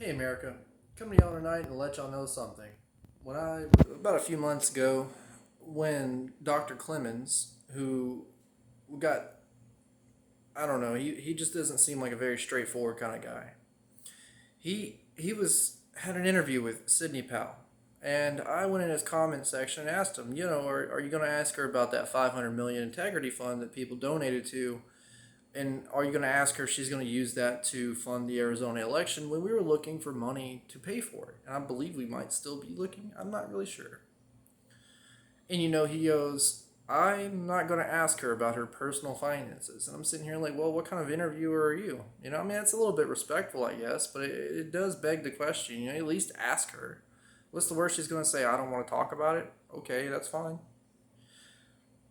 Hey America, coming to y'all tonight and let y'all know something. About a few months ago, when Dr. Clemens, who got, I don't know, he just doesn't seem like a very straightforward kind of guy. Had an interview with Sidney Powell, and I went in his comment section and asked him, are you going to ask her about that 500 million integrity fund that people donated to, and are you going to ask her if she's going to use that to fund the Arizona election when we were looking for money to pay for it? And I believe we might still be looking. I'm not really sure. And he goes, I'm not going to ask her about her personal finances. And I'm sitting here like, well, what kind of interviewer are you? I mean, it's a little bit respectful, I guess, but it does beg the question. At least ask her. What's the worst she's going to say? I don't want to talk about it? Okay, that's fine.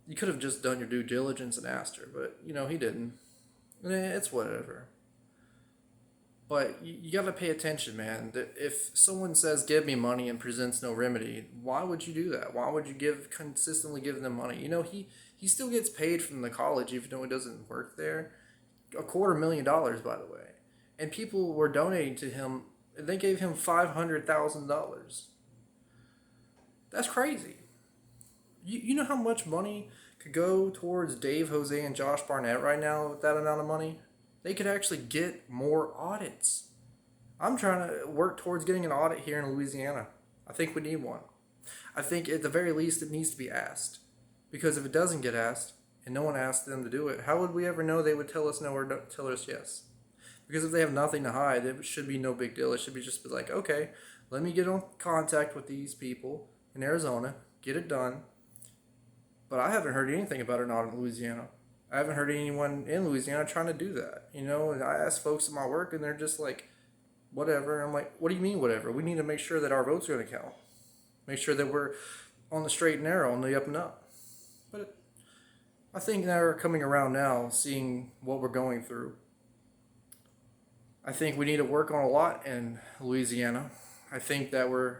You could have just done your due diligence and asked her, but, he didn't. It's whatever. But you got to pay attention, man. If someone says, give me money and presents no remedy, why would you do that? Why would you consistently give them money? He still gets paid from the college even though he doesn't work there. $250,000, by the way. And people were donating to him. They gave him $500,000. That's crazy. You know how much money could go towards Dave, Jose, and Josh Barnett right now with that amount of money? They could actually get more audits. I'm trying to work towards getting an audit here in Louisiana. I think we need one. I think at the very least it needs to be asked. Because if it doesn't get asked, and no one asked them to do it, how would we ever know they would tell us no or tell us yes? Because if they have nothing to hide, it should be no big deal. It should be just be like, okay, let me get in contact with these people in Arizona, get it done. But I haven't heard anything about an audit in Louisiana. I haven't heard anyone in Louisiana trying to do that. And I ask folks at my work, and they're just like, whatever. And I'm like, what do you mean, whatever? We need to make sure that our votes are going to count. Make sure that we're on the straight and narrow, on the up and up. But I think they're coming around now, seeing what we're going through. I think we need to work on a lot in Louisiana. I think that we're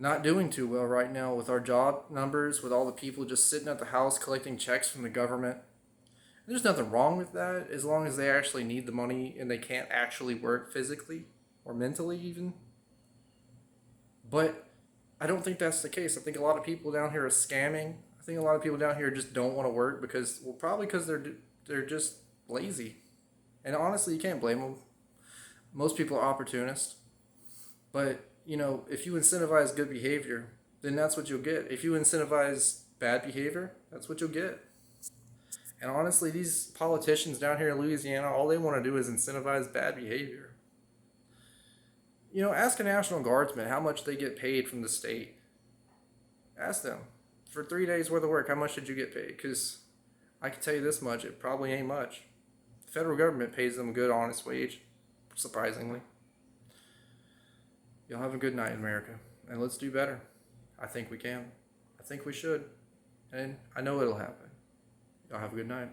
not doing too well right now with our job numbers, with all the people just sitting at the house collecting checks from the government. There's nothing wrong with that as long as they actually need the money and they can't actually work physically or mentally even. But I don't think that's the case. I think a lot of people down here are scamming. I think a lot of people down here just don't want to work because, well, probably because they're just lazy. And honestly, you can't blame them. Most people are opportunists. But, if you incentivize good behavior, then that's what you'll get. If you incentivize bad behavior, that's what you'll get. And honestly, these politicians down here in Louisiana, all they want to do is incentivize bad behavior. Ask a National Guardsman how much they get paid from the state. Ask them. For 3 days worth of work, how much did you get paid? Because I can tell you this much, it probably ain't much. The federal government pays them a good, honest wage, surprisingly. Y'all have a good night, America. And let's do better. I think we can. I think we should. And I know it'll happen. Y'all have a good night.